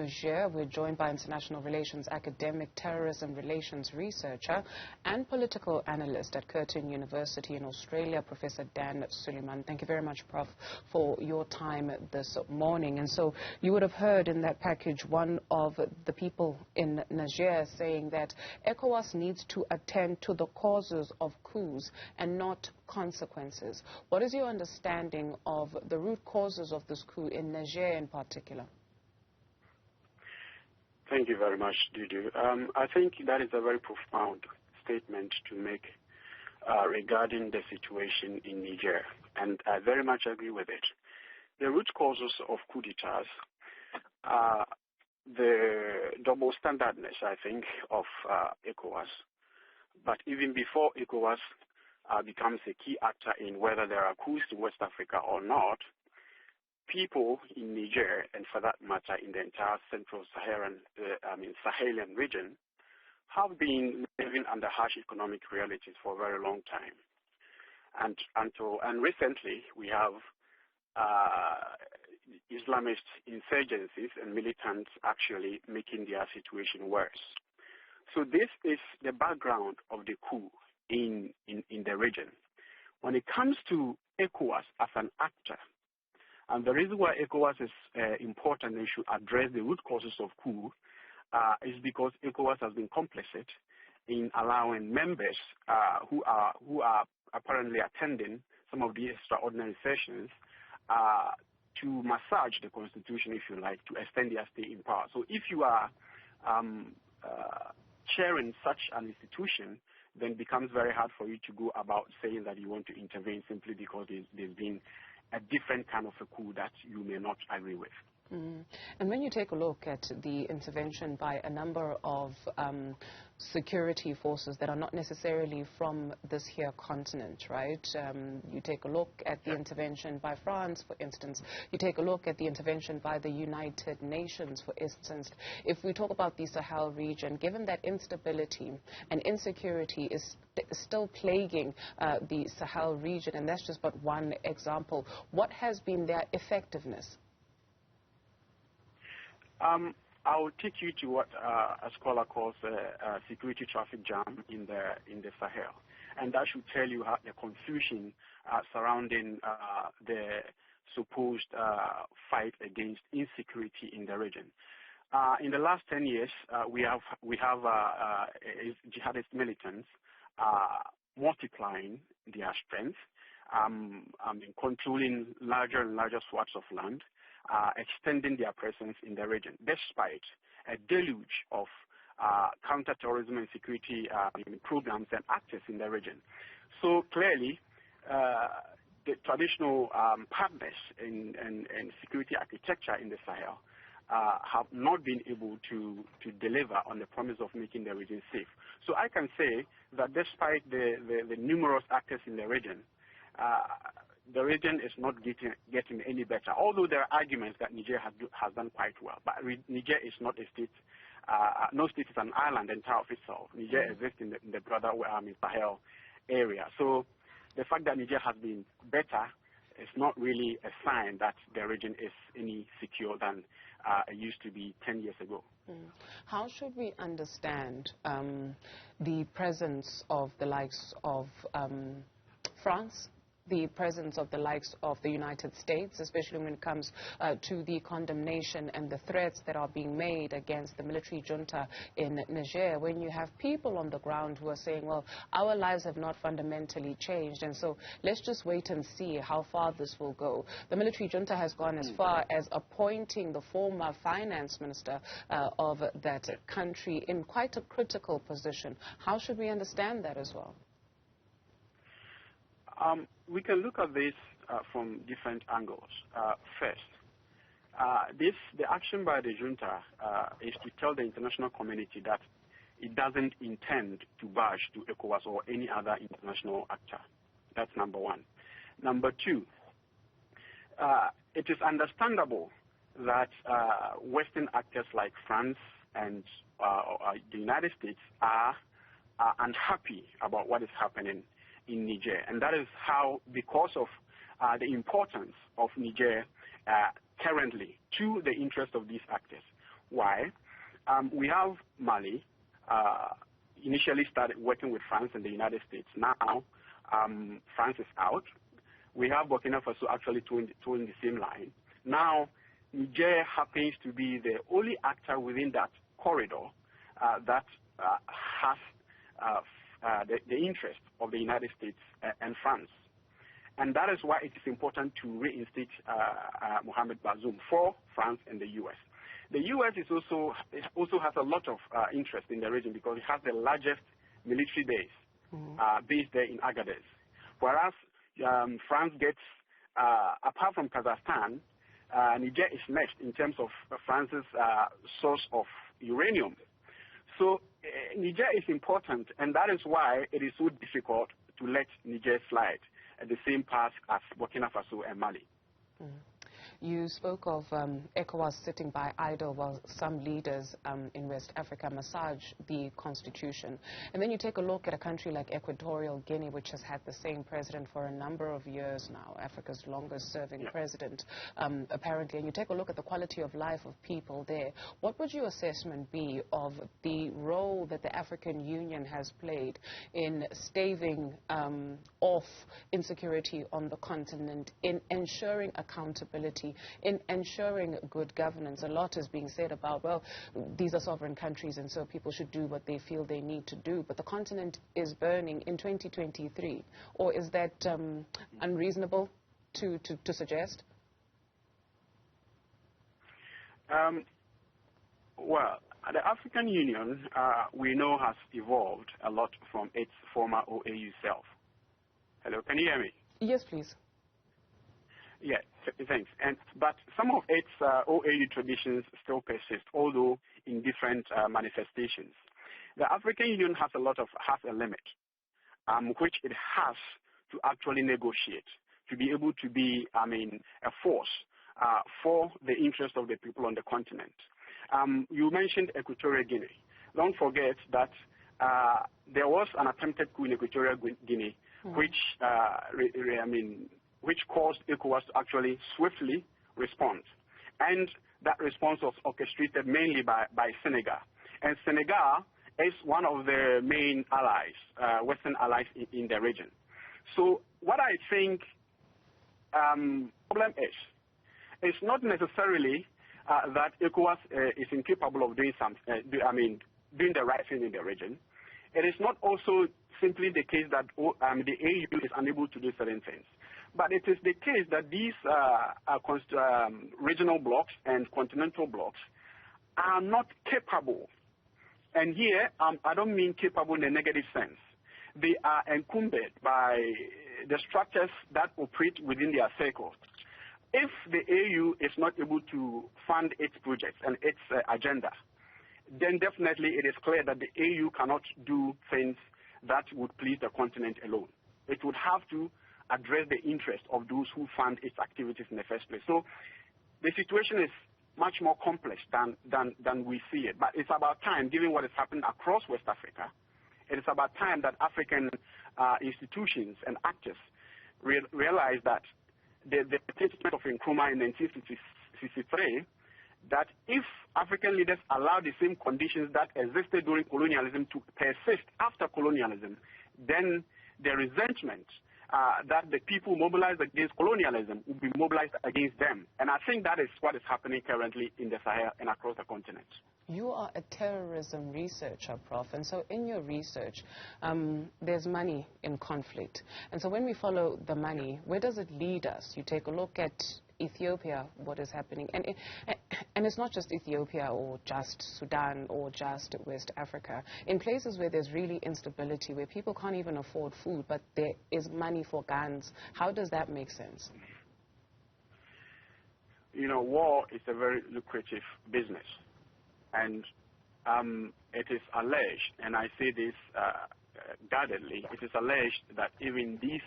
Niger. We're joined by international relations academic, terrorism relations researcher, and political analyst at Curtin University in Australia, Professor Dan Suleiman. Thank you very much, Prof, for your time this morning. And so you would have heard in that package one of the people in Niger saying that ECOWAS needs to attend to the causes of coups and not consequences. What is your understanding of the root causes of this coup in Niger in particular? Thank you very much, Dudu. I think that is a very profound statement to make regarding the situation in Niger, and I very much agree with it. The root causes of coup d'etats are the double standardness, I think, of ECOWAS. But even before ECOWAS becomes a key actor in whether there are coups in West Africa or not, people in Niger, and for that matter in the entire central Sahelian region, have been living under harsh economic realities for a very long time. And recently we have Islamist insurgencies and militants actually making their situation worse. So this is the background of the coup in the region. When it comes to ECOWAS as an actor, and the reason why ECOWAS is important and should address the root causes of coup is because ECOWAS has been complicit in allowing members who are apparently attending some of the extraordinary sessions to massage the constitution, if you like, to extend their stay in power. So if you are chairing such an institution, then it becomes very hard for you to go about saying that you want to intervene simply because there's been a different kind of a coup that you may not agree with. And when you take a look at the intervention by a number of security forces that are not necessarily from this here continent, right? You take a look at the intervention by France, for instance. You take a look at the intervention by the United Nations, for instance. If we talk about the Sahel region, given that instability and insecurity is still plaguing the Sahel region, and that's just but one example, what has been their effectiveness? I will take you to what a scholar calls a security traffic jam in the Sahel, and that should tell you how the confusion surrounding the supposed fight against insecurity in the region. In the last 10 years, we have jihadist militants multiplying their strength, controlling larger and larger swaths of land, extending their presence in the region, despite a deluge of counterterrorism and security programs and actors in the region. So clearly, the traditional partners in security architecture in the Sahel have not been able to deliver on the promise of making the region safe. So I can say that despite the numerous actors in the region is not getting any better, although there are arguments that Niger has done quite well. But Niger is not a state. No state is an island entire of itself. Niger exists in the broader Sahel area. So the fact that Niger has been better is not really a sign that the region is any secure than it used to be 10 years ago. How should we understand the presence of the likes of France, the presence of the likes of the United States, especially when it comes to the condemnation and the threats that are being made against the military junta in Niger, when you have people on the ground who are saying, well, our lives have not fundamentally changed, and so let's just wait and see how far this will go. The military junta has gone as far as appointing the former finance minister of that country in quite a critical position. How should we understand that as well? We can look at this from different angles. First, the action by the junta is to tell the international community that it doesn't intend to budge to ECOWAS or any other international actor. That's number one. Number two, it is understandable that Western actors like France and the United States are unhappy about what is happening in Niger, and that is how, because of the importance of Niger currently to the interest of these actors, Why? We have Mali, initially started working with France and the United States. Now, France is out. We have Burkina Faso actually towing the same line. Now, Niger happens to be the only actor within that corridor that has the interest of the United States and France. And that is why it is important to reinstate Mohamed Bazoum for France and the U.S. The U.S. is also has a lot of interest in the region because it has the largest military base based there in Agadez. Whereas France gets, apart from Kazakhstan, Niger is next in terms of France's source of uranium. So Niger is important, and that is why it is so difficult to let Niger slide at the same path as Burkina Faso and Mali. You spoke of ECOWAS sitting by idle while some leaders in West Africa massage the constitution. And then you take a look at a country like Equatorial Guinea, which has had the same president for a number of years now, Africa's longest serving president, apparently. And you take a look at the quality of life of people there. What would your assessment be of the role that the African Union has played in staving off insecurity on the continent, in ensuring accountability, in ensuring good governance? A lot is being said about, well, these are sovereign countries and so people should do what they feel they need to do. But the continent is burning in 2023. Or is that unreasonable to suggest? Well, the African Union, we know, has evolved a lot from its former OAU self. Hello, can you hear me? Yes, please. Yeah, thanks. But some of its OAU traditions still persist, although in different manifestations. The African Union has a limit, which it has to actually negotiate to be able to be, a force for the interest of the people on the continent. You mentioned Equatorial Guinea. Don't forget that there was an attempted coup in Equatorial Guinea, which caused ECOWAS to actually swiftly respond. And that response was orchestrated mainly by Senegal. And Senegal is one of the main allies, Western allies in the region. So what I think problem is, it's not necessarily that ECOWAS is incapable of doing doing the right thing in the region. It is not also simply the case that the AU is unable to do certain things. But it is the case that these regional blocs and continental blocs are not capable. And here, I don't mean capable in a negative sense. They are encumbered by the structures that operate within their circles. If the AU is not able to fund its projects and its agenda, then definitely it is clear that the AU cannot do things that would please the continent alone. It would have to address the interest of those who fund its activities in the first place. So the situation is much more complex than we see it. But it's about time, given what is happening across West Africa, it is about time that African institutions and actors realize that the statement of Nkrumah in 1963, that if African leaders allow the same conditions that existed during colonialism to persist after colonialism, then the resentment that the people mobilized against colonialism will be mobilized against them. And I think that is what is happening currently in the Sahel and across the continent. You are a terrorism researcher, Prof. And so in your research, there's money in conflict. And so when we follow the money, where does it lead us? You take a look at Ethiopia, what is happening. And it's not just Ethiopia or just Sudan or just West Africa. In places where there's really instability, where people can't even afford food, but there is money for guns, how does that make sense? You know, war is a very lucrative business. And it is alleged, and I say this guardedly, it is alleged that even these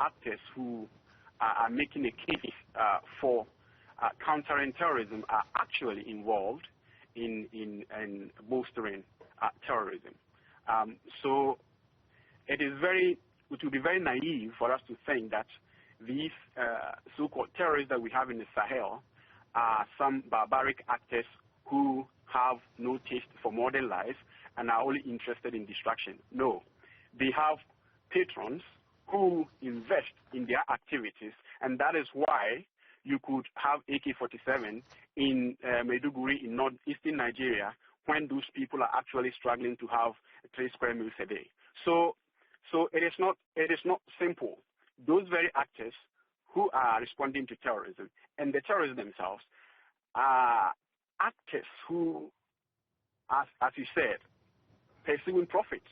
actors who are making a case for countering terrorism are actually involved in bolstering terrorism. So it would be very naive for us to think that these so-called terrorists that we have in the Sahel are some barbaric actors who have no taste for modern life and are only interested in distraction. No. They have patrons who invest in their activities, and that is why you could have AK-47 in Maiduguri in northeastern Nigeria when those people are actually struggling to have 3 square meals a day. So it is not simple. Those very actors who are responding to terrorism and the terrorists themselves are actors who, as you said, pursuing profits.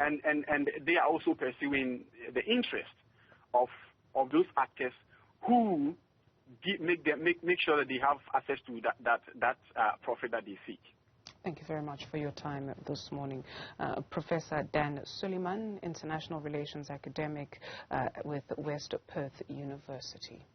And they are also pursuing the interest of those actors who make sure that they have access to that profit that they seek. Thank you very much for your time this morning. Professor Dan Suleiman, International Relations Academic with West Perth University.